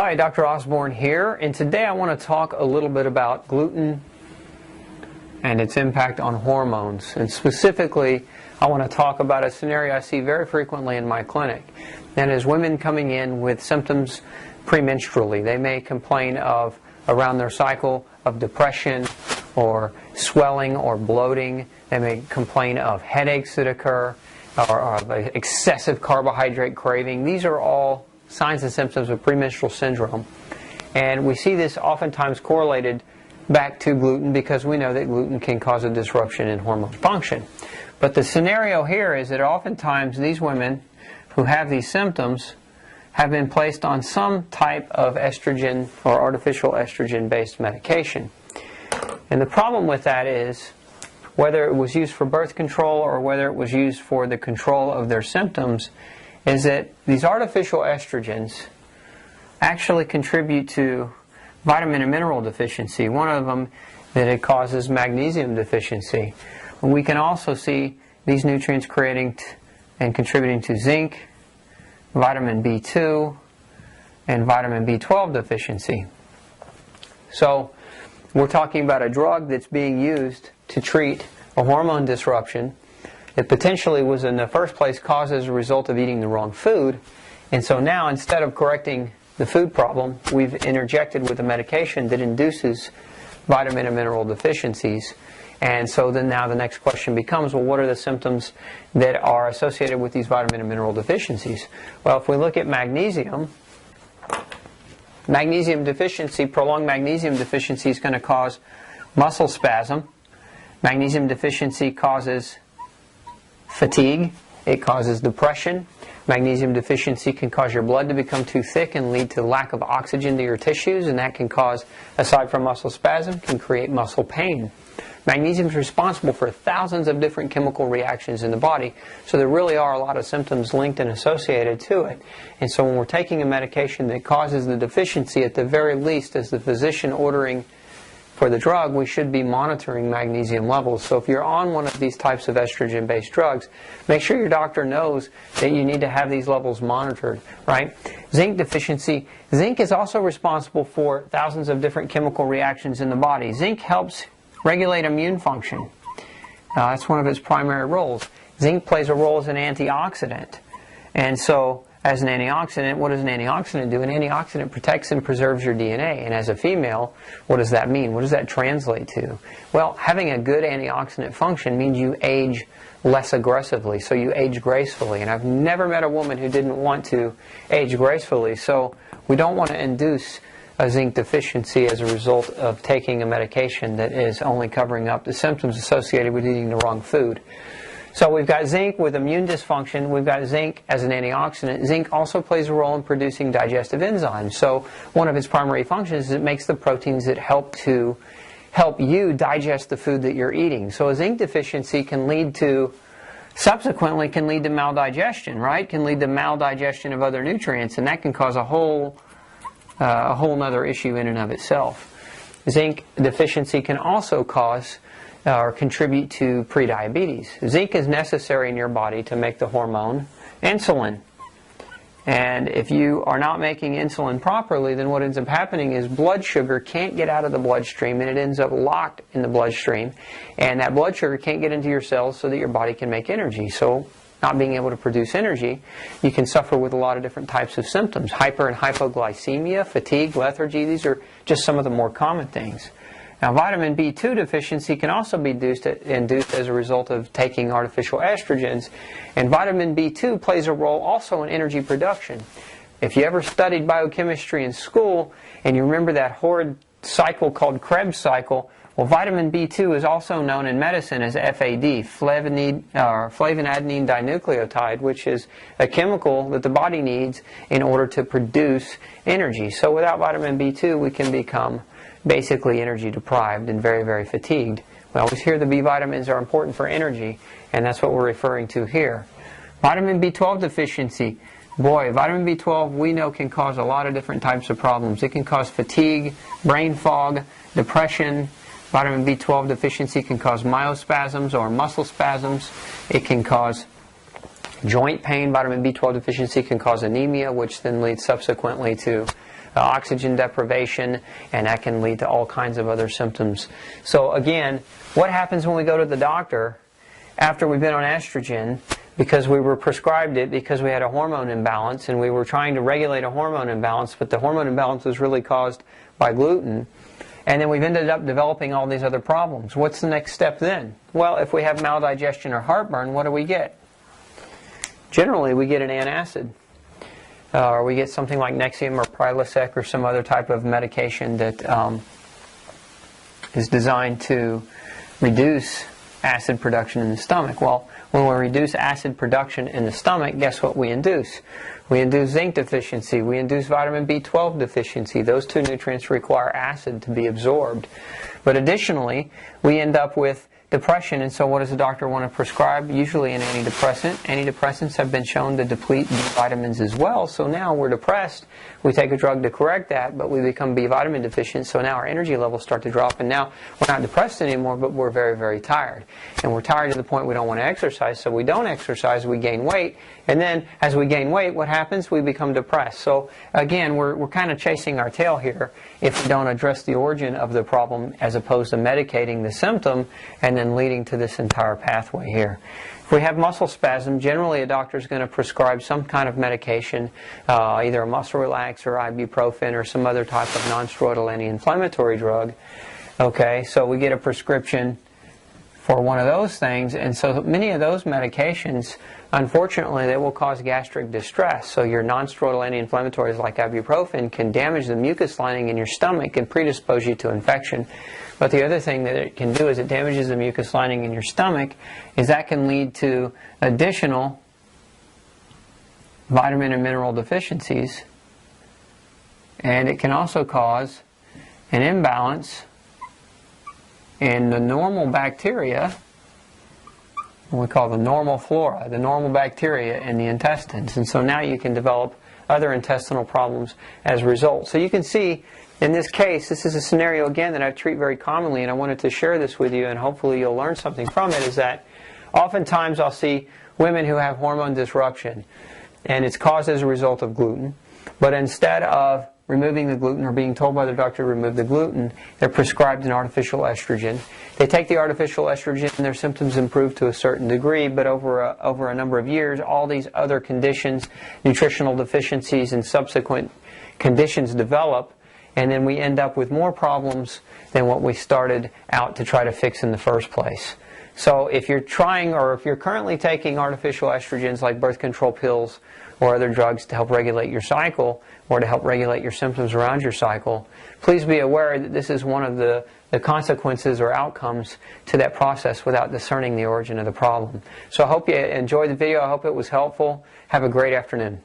Hi, Dr. Osborne here, and today I want to talk a little bit about gluten and its impact on hormones. And specifically, I want to talk about a scenario I see very frequently in my clinic. That is women coming in with symptoms premenstrually. They may complain of, around their cycle, of depression or swelling or bloating. They may complain of headaches that occur or of excessive carbohydrate craving. These are all signs and symptoms of premenstrual syndrome. And we see this oftentimes correlated back to gluten because we know that gluten can cause a disruption in hormone function. But the scenario here is that oftentimes these women who have these symptoms have been placed on some type of estrogen or artificial estrogen-based medication. And the problem with that is, whether it was used for birth control or whether it was used for the control of their symptoms, is that these artificial estrogens actually contribute to vitamin and mineral deficiency. One of them, that it causes magnesium deficiency. And we can also see these nutrients creating and contributing to zinc, vitamin B2, and vitamin B12 deficiency. So we're talking about a drug that's being used to treat a hormone disruption. It potentially was in the first place caused as a result of eating the wrong food. And so now, instead of correcting the food problem, we've interjected with a medication that induces vitamin and mineral deficiencies. And so then now the next question becomes, well, what are the symptoms that are associated with these vitamin and mineral deficiencies? Well, if we look at magnesium, magnesium deficiency, prolonged magnesium deficiency is going to cause muscle spasm. Magnesium deficiency causes fatigue. It causes depression. Magnesium deficiency can cause your blood to become too thick and lead to lack of oxygen to your tissues, and that can cause, aside from muscle spasm, can create muscle pain. Magnesium is responsible for thousands of different chemical reactions in the body, so there really are a lot of symptoms linked and associated to it. And so when we're taking a medication that causes the deficiency, at the very least, as the physician ordering for the drug, we should be monitoring magnesium levels. So if you're on one of these types of estrogen-based drugs, make sure your doctor knows that you need to have these levels monitored, right? Zinc deficiency. Zinc is also responsible for thousands of different chemical reactions in the body. Zinc helps regulate immune function. That's one of its primary roles. Zinc plays a role as an antioxidant. And so, as an antioxidant, what does an antioxidant do? An antioxidant protects and preserves your DNA. And as a female, what does that mean? What does that translate to? Well, having a good antioxidant function means you age less aggressively, so you age gracefully. And I've never met a woman who didn't want to age gracefully. So we don't want to induce a zinc deficiency as a result of taking a medication that is only covering up the symptoms associated with eating the wrong food. So we've got zinc with immune dysfunction. We've got zinc as an antioxidant. Zinc also plays a role in producing digestive enzymes. So one of its primary functions is it makes the proteins that help you digest the food that you're eating. So a zinc deficiency can lead to, subsequently can lead to maldigestion, right? Can lead to maldigestion of other nutrients, and that can cause a whole other issue in and of itself. Zinc deficiency can also cause or contribute to prediabetes. Zinc is necessary in your body to make the hormone insulin. And if you are not making insulin properly, then what ends up happening is blood sugar can't get out of the bloodstream, and it ends up locked in the bloodstream. And that blood sugar can't get into your cells so that your body can make energy. So, not being able to produce energy, you can suffer with a lot of different types of symptoms. Hyper and hypoglycemia, fatigue, lethargy, these are just some of the more common things. Now, vitamin B2 deficiency can also be induced as a result of taking artificial estrogens. And vitamin B2 plays a role also in energy production. If you ever studied biochemistry in school, and you remember that horrid cycle called Krebs cycle, well, vitamin B2 is also known in medicine as FAD, flavinadenine dinucleotide, which is a chemical that the body needs in order to produce energy. So without vitamin B2, we can become basically energy deprived and very, very fatigued. We always hear the B vitamins are important for energy, and that's what we're referring to here. Vitamin B12 deficiency. Boy, vitamin B12 we know can cause a lot of different types of problems. It can cause fatigue, brain fog, depression. Vitamin B12 deficiency can cause myospasms or muscle spasms. It can cause joint pain. Vitamin B12 deficiency can cause anemia, which then leads subsequently to oxygen deprivation, and that can lead to all kinds of other symptoms. So again, what happens when we go to the doctor after we've been on estrogen because we were prescribed it because we had a hormone imbalance and we were trying to regulate a hormone imbalance, but the hormone imbalance was really caused by gluten, and then we've ended up developing all these other problems. What's the next step then? Well, if we have maldigestion or heartburn, what do we get? Generally, we get an antacid. Or we get something like Nexium or Prilosec or some other type of medication that is designed to reduce acid production in the stomach. Well, when we reduce acid production in the stomach, guess what we induce? We induce zinc deficiency. We induce vitamin B12 deficiency. Those two nutrients require acid to be absorbed. But additionally, we end up with depression, and so what does the doctor want to prescribe? Usually an antidepressant. Antidepressants have been shown to deplete B vitamins as well, so now we're depressed. We take a drug to correct that, but we become B vitamin deficient, so now our energy levels start to drop, and now we're not depressed anymore, but we're very, very tired. And we're tired to the point we don't want to exercise, so we don't exercise, we gain weight, and then as we gain weight, what happens? We become depressed. So again, we're kind of chasing our tail here if we don't address the origin of the problem as opposed to medicating the symptom and then leading to this entire pathway here. If we have muscle spasm, generally a doctor is going to prescribe some kind of medication, either a muscle relax or ibuprofen or some other type of non-steroidal anti-inflammatory drug. Okay, so we get a prescription for one of those things, and so many of those medications, unfortunately, they will cause gastric distress. So your non-steroidal anti-inflammatories like ibuprofen can damage the mucus lining in your stomach and predispose you to infection. But the other thing that it can do is it damages the mucus lining in your stomach, is that can lead to additional vitamin and mineral deficiencies, and it can also cause an imbalance in the normal bacteria, what we call the normal flora, the normal bacteria in the intestines. And so now you can develop other intestinal problems as a result. So you can see in this case, this is a scenario again that I treat very commonly, and I wanted to share this with you, and hopefully you'll learn something from it, is that oftentimes I'll see women who have hormone disruption, and it's caused as a result of gluten, but instead of removing the gluten or being told by their doctor to remove the gluten, they're prescribed an artificial estrogen. They take the artificial estrogen and their symptoms improve to a certain degree, but over a number of years, all these other conditions, nutritional deficiencies and subsequent conditions develop, and then we end up with more problems than what we started out to try to fix in the first place. So if you're trying, or if you're currently taking artificial estrogens like birth control pills or other drugs to help regulate your cycle or to help regulate your symptoms around your cycle, please be aware that this is one of the consequences or outcomes to that process without discerning the origin of the problem. So I hope you enjoyed the video. I hope it was helpful. Have a great afternoon.